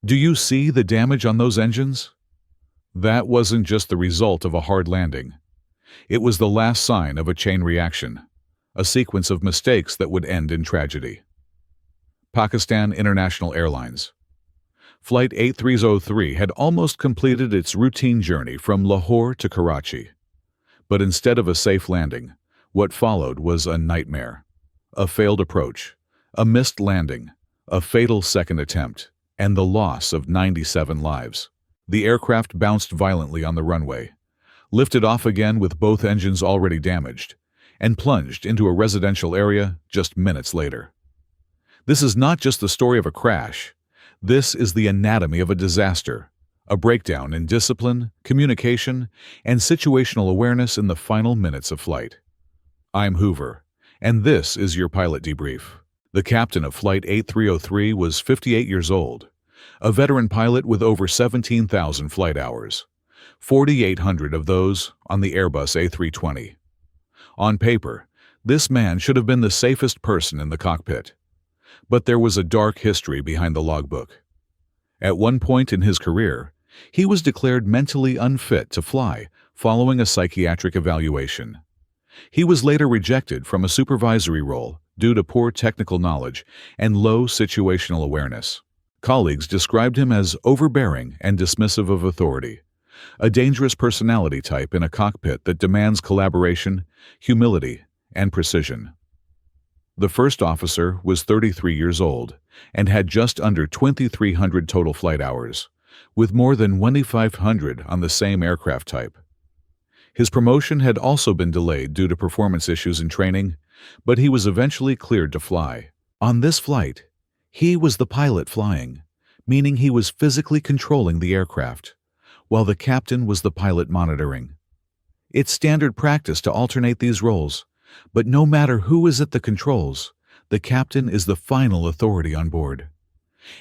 Do you see the damage on those engines? That wasn't just the result of a hard landing. It was the last sign of a chain reaction, a sequence of mistakes that would end in tragedy. Pakistan International Airlines. Flight 8303 had almost completed its routine journey from Lahore to Karachi. But instead of a safe landing, what followed was a nightmare. A failed approach, a missed landing, a fatal second attempt, and the loss of 97 lives. The aircraft bounced violently on the runway, lifted off again with both engines already damaged, and plunged into a residential area just minutes later. This is not just the story of a crash. This is the anatomy of a disaster, a breakdown in discipline, communication, and situational awareness in the final minutes of flight. I'm Hoover, and this is your pilot debrief. The captain of Flight 8303 was 58 years old, a veteran pilot with over 17,000 flight hours, 4,800 of those on the Airbus A320. On paper, this man should have been the safest person in the cockpit. But there was a dark history behind the logbook. At one point in his career, he was declared mentally unfit to fly following a psychiatric evaluation. He was later rejected from a supervisory role due to poor technical knowledge and low situational awareness. Colleagues described him as overbearing and dismissive of authority, a dangerous personality type in a cockpit that demands collaboration, humility, and precision. The first officer was 33 years old and had just under 2,300 total flight hours, with more than 2,500 on the same aircraft type. His promotion had also been delayed due to performance issues in training, but he was eventually cleared to fly. On this flight, he was the pilot flying, meaning he was physically controlling the aircraft, while the captain was the pilot monitoring. It's standard practice to alternate these roles, but no matter who is at the controls, the captain is the final authority on board.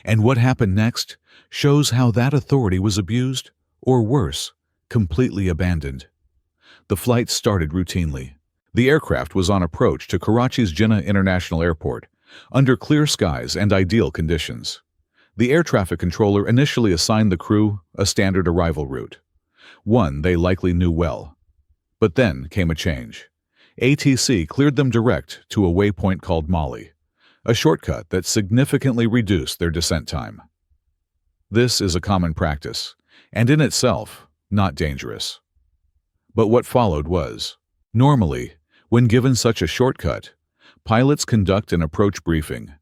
And what happened next shows how that authority was abused, or worse, completely abandoned. The flight started routinely. The aircraft was on approach to Karachi's Jinnah International Airport, under clear skies and ideal conditions. The air traffic controller initially assigned the crew a standard arrival route, one they likely knew well. But then came a change. ATC cleared them direct to a waypoint called Mali, a shortcut that significantly reduced their descent time. This is a common practice, and in itself, not dangerous. But what followed was, normally, when given such a shortcut, pilots conduct an approach briefing,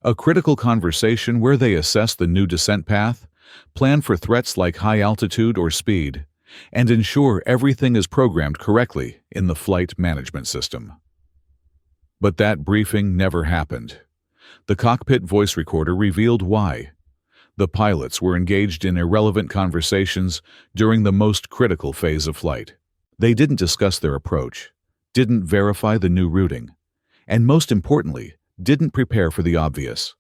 a critical conversation where they assess the new descent path, plan for threats like high altitude or speed, and ensure everything is programmed correctly in the flight management system. But that briefing never happened. The cockpit voice recorder revealed why. The pilots were engaged in irrelevant conversations during the most critical phase of flight. They didn't discuss their approach, didn't verify the new routing, and most importantly, didn't prepare for the obvious,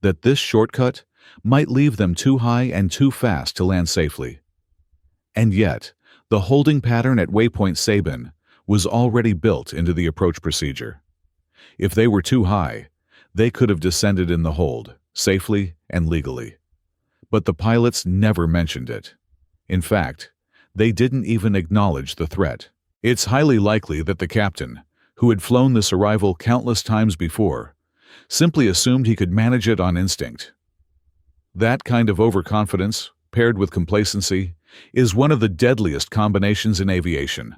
that this shortcut might leave them too high and too fast to land safely. And yet, the holding pattern at waypoint Sabin was already built into the approach procedure. If they were too high, they could have descended in the hold, safely and legally. But the pilots never mentioned it. In fact, they didn't even acknowledge the threat. It's highly likely that the captain, who had flown this arrival countless times before, simply assumed he could manage it on instinct. That kind of overconfidence, paired with complacency, is one of the deadliest combinations in aviation.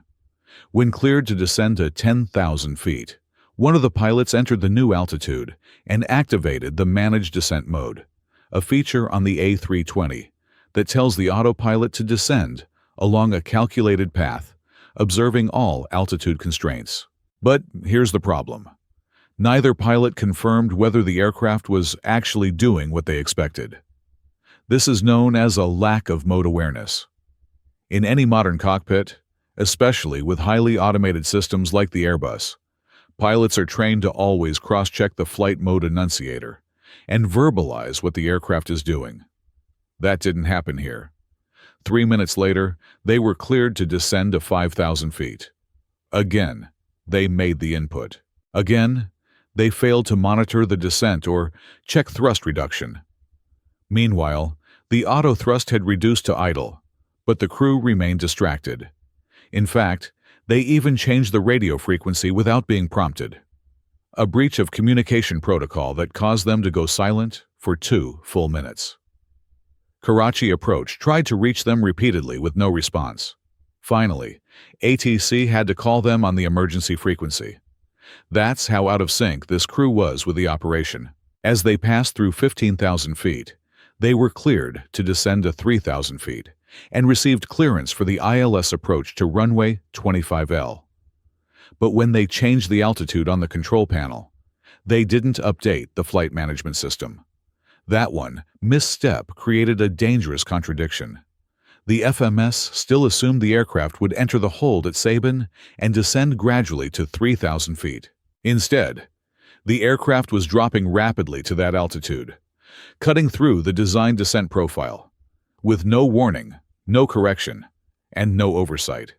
When cleared to descend to 10,000 feet, one of the pilots entered the new altitude and activated the Managed Descent Mode, a feature on the A320 that tells the autopilot to descend along a calculated path, observing all altitude constraints. But here's the problem. Neither pilot confirmed whether the aircraft was actually doing what they expected. This is known as a lack of mode awareness. In any modern cockpit, especially with highly automated systems like the Airbus, pilots are trained to always cross-check the flight mode annunciator and verbalize what the aircraft is doing. That didn't happen here. 3 minutes later, they were cleared to descend to 5,000 feet. Again, they made the input. Again, they failed to monitor the descent or check thrust reduction. Meanwhile, The auto thrust had reduced to idle, but the crew remained distracted. In fact, they even changed the radio frequency without being prompted. A breach of communication protocol that caused them to go silent for 2 full minutes. Karachi Approach tried to reach them repeatedly with no response. Finally, ATC had to call them on the emergency frequency. That's how out of sync this crew was with the operation. As they passed through 15,000 feet, they were cleared to descend to 3,000 feet and received clearance for the ILS approach to runway 25L. But when they changed the altitude on the control panel, they didn't update the flight management system. That one misstep created a dangerous contradiction. The FMS still assumed the aircraft would enter the hold at Sabin and descend gradually to 3,000 feet. Instead, the aircraft was dropping rapidly to that altitude, cutting through the design descent profile, with no warning, no correction, and no oversight.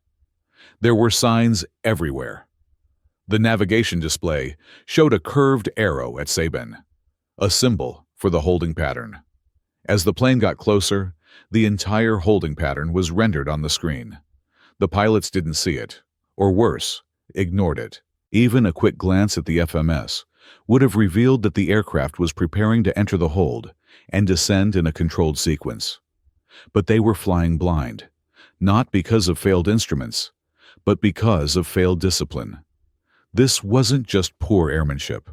There were signs everywhere. The navigation display showed a curved arrow at Sabin, a symbol for the holding pattern. As the plane got closer, the entire holding pattern was rendered on the screen. The pilots didn't see it, or worse, ignored it. Even a quick glance at the FMS would have revealed that the aircraft was preparing to enter the hold and descend in a controlled sequence. But they were flying blind, not because of failed instruments, but because of failed discipline. This wasn't just poor airmanship.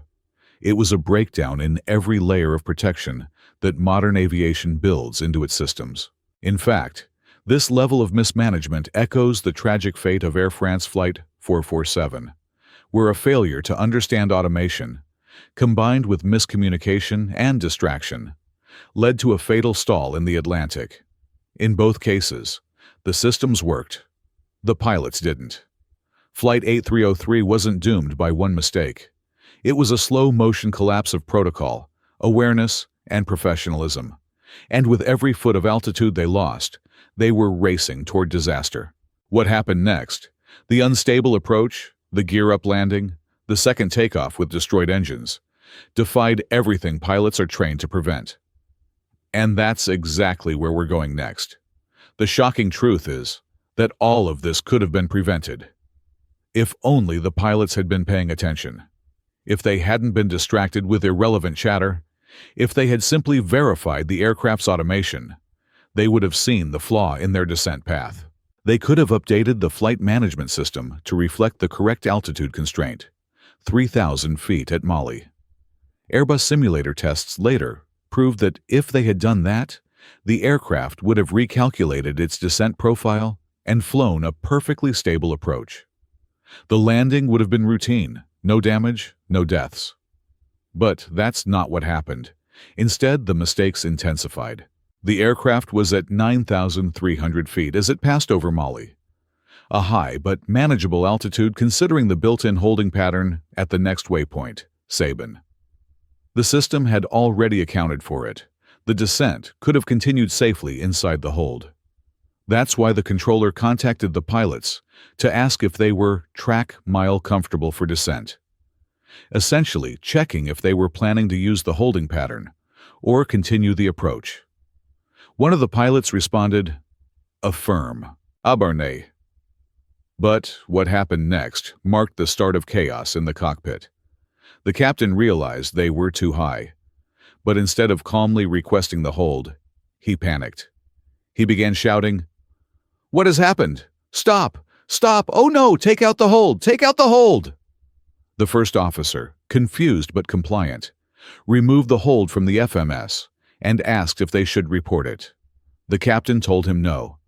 It was a breakdown in every layer of protection that modern aviation builds into its systems. In fact, this level of mismanagement echoes the tragic fate of Air France Flight 447, where a failure to understand automation, combined with miscommunication and distraction, led to a fatal stall in the Atlantic. In both cases, the systems worked. The pilots didn't. Flight 8303 wasn't doomed by one mistake. It was a slow-motion collapse of protocol, awareness, and professionalism. And with every foot of altitude they lost, they were racing toward disaster. What happened next? The unstable approach, the gear-up landing, the second takeoff with destroyed engines, defied everything pilots are trained to prevent. And that's exactly where we're going next. The shocking truth is that all of this could have been prevented. If only the pilots had been paying attention. If they hadn't been distracted with irrelevant chatter, if they had simply verified the aircraft's automation, they would have seen the flaw in their descent path. They could have updated the flight management system to reflect the correct altitude constraint, 3,000 feet at Mali. Airbus simulator tests later proved that if they had done that, the aircraft would have recalculated its descent profile and flown a perfectly stable approach. The landing would have been routine, no damage, no deaths. But that's not what happened. Instead, the mistakes intensified. The aircraft was at 9,300 feet as it passed over Mali, a high but manageable altitude considering the built-in holding pattern at the next waypoint, Sabin. The system had already accounted for it. The descent could have continued safely inside the hold. That's why the controller contacted the pilots to ask if they were track-mile comfortable for descent, essentially checking if they were planning to use the holding pattern or continue the approach. One of the pilots responded, "Affirm, Abarne." But what happened next marked the start of chaos in the cockpit. The captain realized they were too high, but instead of calmly requesting the hold, he panicked. He began shouting, "What has happened? Stop! Stop! Oh no! Take out the hold! Take out the hold!" The first officer, confused but compliant, removed the hold from the FMS and asked if they should report it. The captain told him no.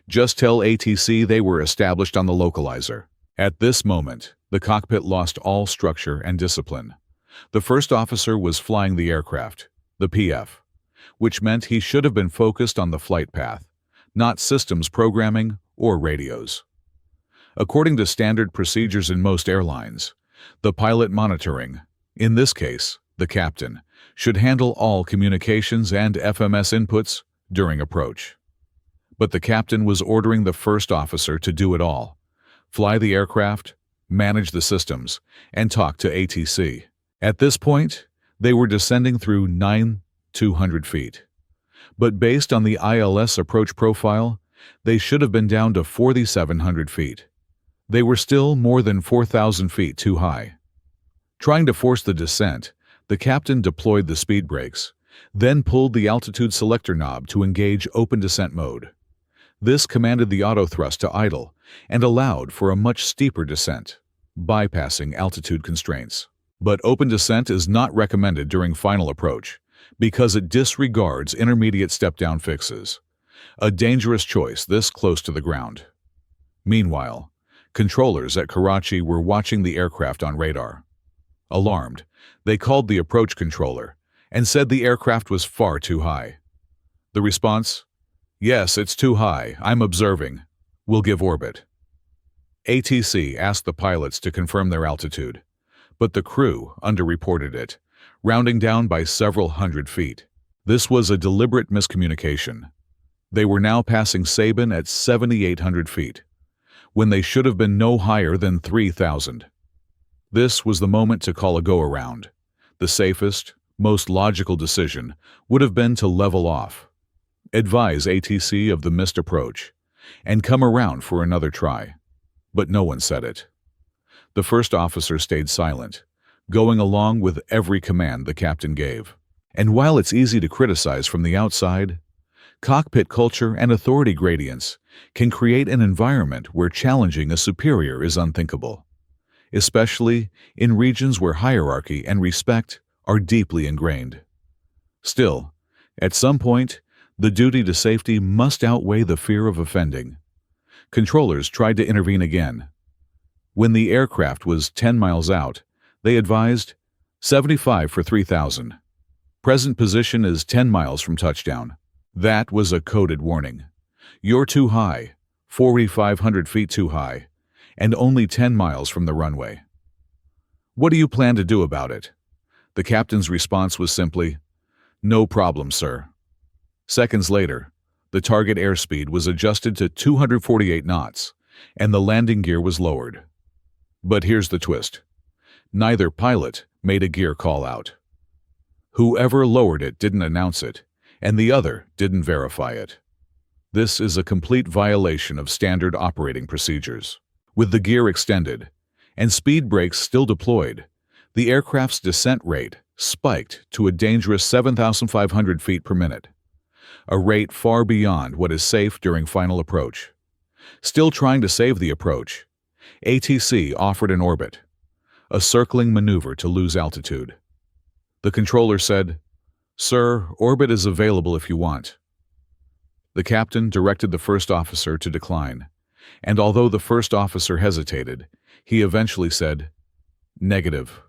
Just tell ATC they were established on the localizer. At this moment, the cockpit lost all structure and discipline. The first officer was flying the aircraft, the PF, which meant he should have been focused on the flight path, not systems programming or radios. According to standard procedures in most airlines, the pilot monitoring, in this case, the captain, should handle all communications and FMS inputs during approach. But the captain was ordering the first officer to do it all: fly the aircraft, manage the systems, and talk to ATC. At this point, they were descending through 9,200 feet. But based on the ILS approach profile, they should have been down to 4,700 feet. They were still more than 4,000 feet too high. Trying to force the descent, the captain deployed the speed brakes, then pulled the altitude selector knob to engage open descent mode. This commanded the auto-thrust to idle and allowed for a much steeper descent, bypassing altitude constraints. But open descent is not recommended during final approach because it disregards intermediate step-down fixes, a dangerous choice this close to the ground. Meanwhile, controllers at Karachi were watching the aircraft on radar. Alarmed, they called the approach controller and said the aircraft was far too high. The response? Yes, it's too high. I'm observing. We'll give orbit. ATC asked the pilots to confirm their altitude, but the crew underreported it, rounding down by several hundred feet. This was a deliberate miscommunication. They were now passing Sabin at 7,800 feet, when they should have been no higher than 3,000. This was the moment to call a go-around. The safest, most logical decision would have been to level off, advise ATC of the missed approach, and come around for another try. But no one said it. The first officer stayed silent, going along with every command the captain gave. And while it's easy to criticize from the outside, cockpit culture and authority gradients can create an environment where challenging a superior is unthinkable, especially in regions where hierarchy and respect are deeply ingrained. Still, at some point, the duty to safety must outweigh the fear of offending. Controllers tried to intervene again. When the aircraft was 10 miles out, they advised 75 for 3,000. Present position is 10 miles from touchdown. That was a coded warning. You're too high, 4,500 feet too high, and only 10 miles from the runway. What do you plan to do about it? The captain's response was simply, "No problem, sir." Seconds later, the target airspeed was adjusted to 248 knots, and the landing gear was lowered. But here's the twist. Neither pilot made a gear call-out. Whoever lowered it didn't announce it, and the other didn't verify it. This is a complete violation of standard operating procedures. With the gear extended and speed brakes still deployed, the aircraft's descent rate spiked to a dangerous 7,500 feet per minute, a rate far beyond what is safe during final approach. Still trying to save the approach, ATC offered an orbit, a circling maneuver to lose altitude. The controller said, "Sir, orbit is available if you want." The captain directed the first officer to decline, and although the first officer hesitated, he eventually said, "Negative.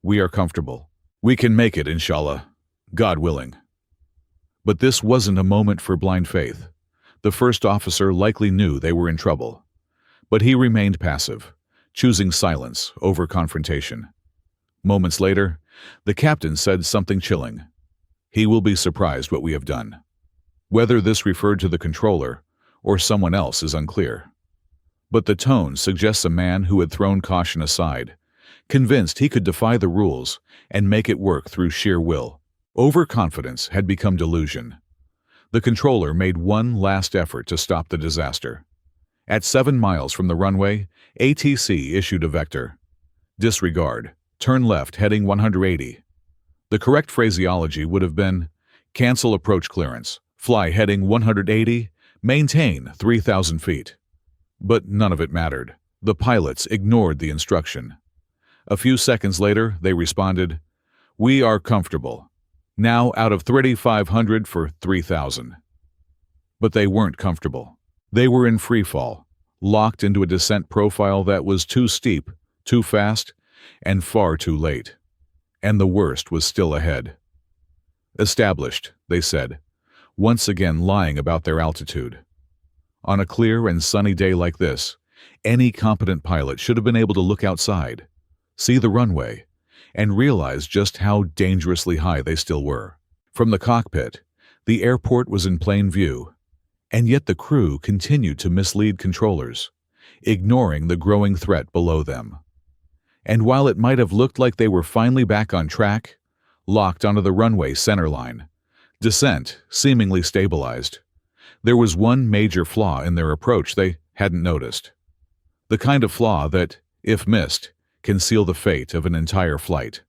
We are comfortable. We can make it, inshallah, God willing." But this wasn't a moment for blind faith. The first officer likely knew they were in trouble, but he remained passive, choosing silence over confrontation. Moments later, the captain said something chilling. "He will be surprised what we have done." Whether this referred to the controller or someone else is unclear. But the tone suggests a man who had thrown caution aside, convinced he could defy the rules and make it work through sheer will. Overconfidence had become delusion. The controller made one last effort to stop the disaster. At 7 miles from the runway, ATC issued a vector. Disregard. Turn left heading 180. The correct phraseology would have been, cancel approach clearance, fly heading 180, maintain 3,000 feet. But none of it mattered. The pilots ignored the instruction. A few seconds later, they responded, "We are comfortable. Now out of 3,500 for 3,000. But they weren't comfortable. They were in free fall, locked into a descent profile that was too steep, too fast, and far too late. And the worst was still ahead. Established, they said, once again lying about their altitude. On a clear and sunny day like this, any competent pilot should have been able to look outside, see the runway, and realize just how dangerously high they still were. From the cockpit, the airport was in plain view, and yet the crew continued to mislead controllers, ignoring the growing threat below them. And while it might have looked like they were finally back on track, locked onto the runway centerline, Descent seemingly stabilized. There was one major flaw in their approach they hadn't noticed. The kind of flaw that, if missed, can seal the fate of an entire flight.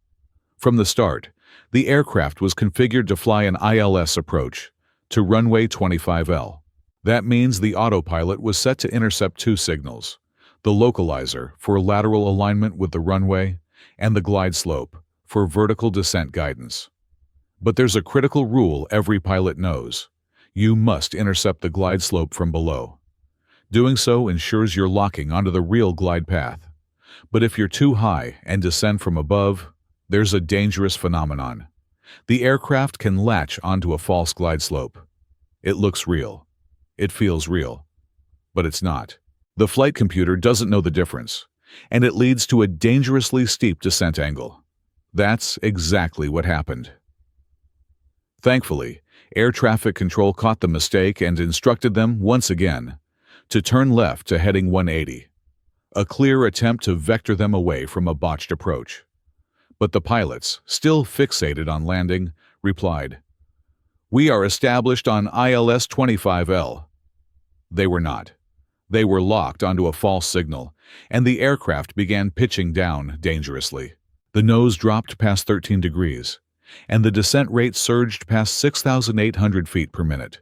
From the start, the aircraft was configured to fly an ILS approach to runway 25L. That means the autopilot was set to intercept two signals: the localizer for lateral alignment with the runway and the glide slope for vertical descent guidance. But there's a critical rule every pilot knows: you must intercept the glide slope from below. Doing so ensures you're locking onto the real glide path. But if you're too high and descend from above, there's a dangerous phenomenon. The aircraft can latch onto a false glide slope. It looks real. It feels real. But it's not. The flight computer doesn't know the difference, and it leads to a dangerously steep descent angle. That's exactly what happened. Thankfully, air traffic control caught the mistake and instructed them, once again, to turn left to heading 180, a clear attempt to vector them away from a botched approach. But the pilots, still fixated on landing, replied, "We are established on ILS 25L. They were not. They were locked onto a false signal, and the aircraft began pitching down dangerously. The nose dropped past 13 degrees, and the descent rate surged past 6,800 feet per minute,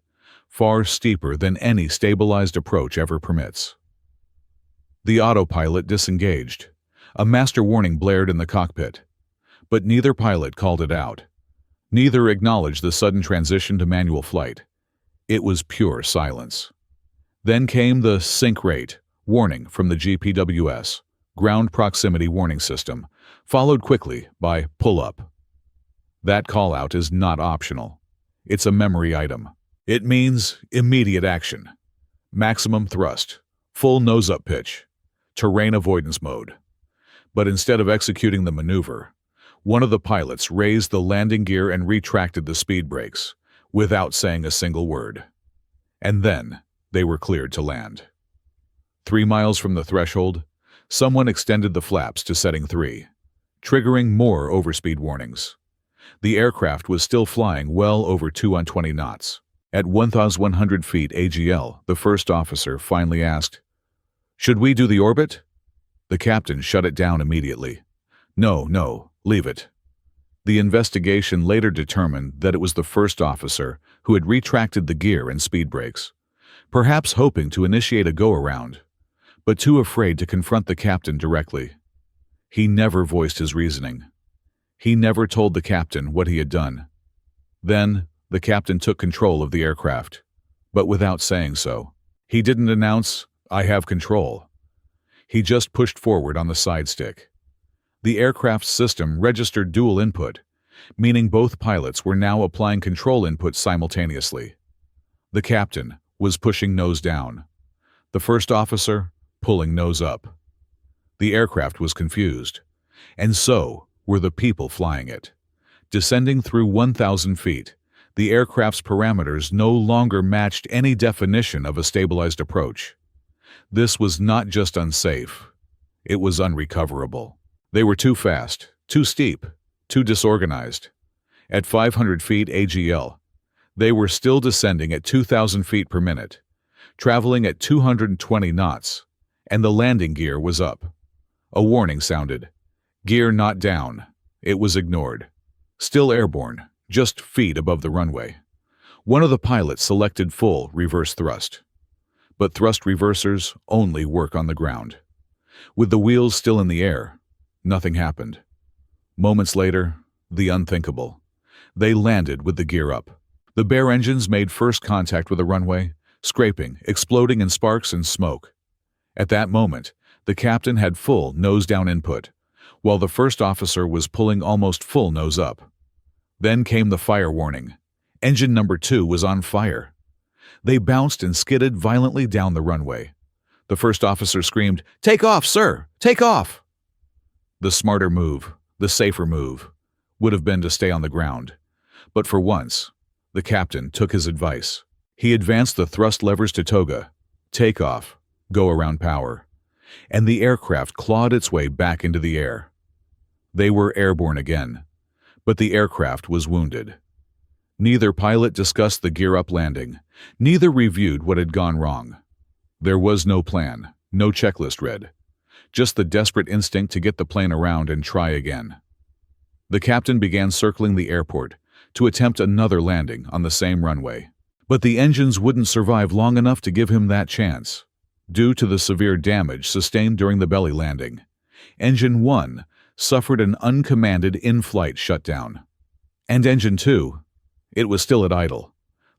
far steeper than any stabilized approach ever permits. The autopilot disengaged. A master warning blared in the cockpit, but neither pilot called it out. Neither acknowledged the sudden transition to manual flight. It was pure silence. Then came the sink rate warning from the GPWS, Ground Proximity Warning System, followed quickly by pull up. That call-out is not optional. It's a memory item. It means immediate action, maximum thrust, full nose-up pitch, terrain avoidance mode. But instead of executing the maneuver, one of the pilots raised the landing gear and retracted the speed brakes, without saying a single word. And then they were cleared to land. 3 miles from the threshold, someone extended the flaps to setting 3, triggering more overspeed warnings. The aircraft was still flying well over 220 knots. At 1,100 feet AGL, the first officer finally asked, "Should we do the orbit?" The captain shut it down immediately. No, leave it." The investigation later determined that it was the first officer who had retracted the gear and speed brakes, perhaps hoping to initiate a go-around, but too afraid to confront the captain directly. He never voiced his reasoning. He never told the captain what he had done. Then, the captain took control of the aircraft, but without saying so. He didn't announce, "I have control." He just pushed forward on the side stick. The aircraft's system registered dual input, meaning both pilots were now applying control input simultaneously. The captain was pushing nose down. The first officer pulling nose up. The aircraft was confused, and so were the people flying it. Descending through 1,000 feet, the aircraft's parameters no longer matched any definition of a stabilized approach. This was not just unsafe, it was unrecoverable. They were too fast, too steep, too disorganized. At 500 feet AGL, they were still descending at 2,000 feet per minute, traveling at 220 knots, and the landing gear was up. A warning sounded. Gear not down. It was ignored. Still airborne, just feet above the runway. One of the pilots selected full reverse thrust. But thrust reversers only work on the ground. With the wheels still in the air, nothing happened. Moments later, the unthinkable. They landed with the gear up. The bare engines made first contact with the runway, scraping, exploding in sparks and smoke. At that moment, the captain had full nose-down input, while the first officer was pulling almost full nose up. Then came the fire warning. Engine number 2 was on fire. They bounced and skidded violently down the runway. The first officer screamed, "Take off, sir! Take off!" The smarter move, the safer move, would have been to stay on the ground. But for once, the captain took his advice. He advanced the thrust levers to toga, take off, go around power, and the aircraft clawed its way back into the air. They were airborne again, but the aircraft was wounded. Neither pilot discussed the gear-up landing. Neither reviewed what had gone wrong. There was no plan, no checklist read. Just the desperate instinct to get the plane around and try again. The captain began circling the airport to attempt another landing on the same runway. But the engines wouldn't survive long enough to give him that chance. Due to the severe damage sustained during the belly landing, Engine 1 suffered an uncommanded in-flight shutdown. And Engine 2, it was still at idle.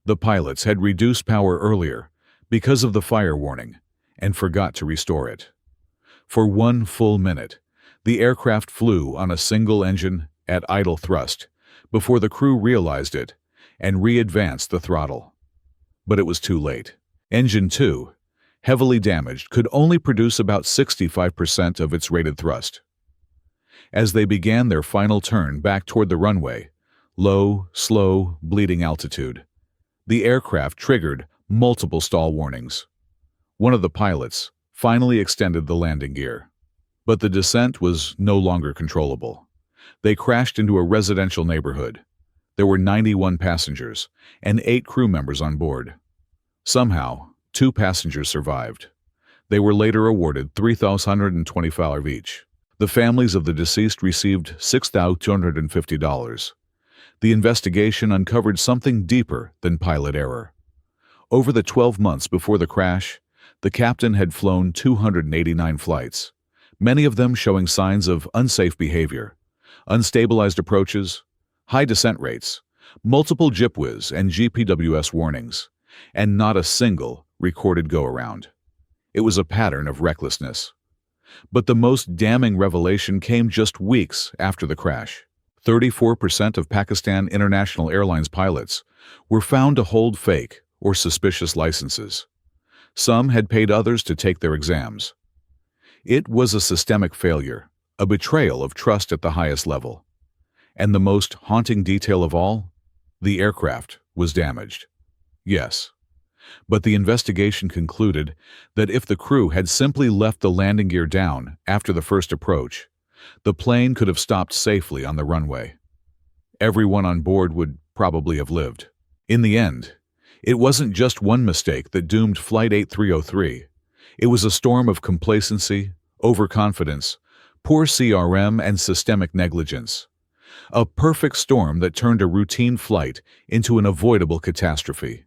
The pilots had reduced power earlier because of the fire warning and forgot to restore it. For 1 full minute, the aircraft flew on a single engine at idle thrust before the crew realized it and re-advanced the throttle. But it was too late. Engine 2, heavily damaged, could only produce about 65% of its rated thrust. As they began their final turn back toward the runway, low, slow, bleeding altitude, the aircraft triggered multiple stall warnings. One of the pilots finally extended the landing gear. But the descent was no longer controllable. They crashed into a residential neighborhood. There were 91 passengers and 8 crew members on board. Somehow, 2 passengers survived. They were later awarded $3,125 each. The families of the deceased received $6,250. The investigation uncovered something deeper than pilot error. Over the 12 months before the crash, the captain had flown 289 flights, many of them showing signs of unsafe behavior, unstabilized approaches, high descent rates, multiple GPWIS and GPWS warnings, and not a single recorded go-around. It was a pattern of recklessness. But the most damning revelation came just weeks after the crash. 34% of Pakistan International Airlines pilots were found to hold fake or suspicious licenses. Some had paid others to take their exams. It was a systemic failure, a betrayal of trust at the highest level. And the most haunting detail of all, the aircraft was damaged. Yes. But the investigation concluded that if the crew had simply left the landing gear down after the first approach, the plane could have stopped safely on the runway. Everyone on board would probably have lived. In the end, it wasn't just one mistake that doomed Flight 8303. It was a storm of complacency, overconfidence, poor CRM, and systemic negligence. A perfect storm that turned a routine flight into an avoidable catastrophe.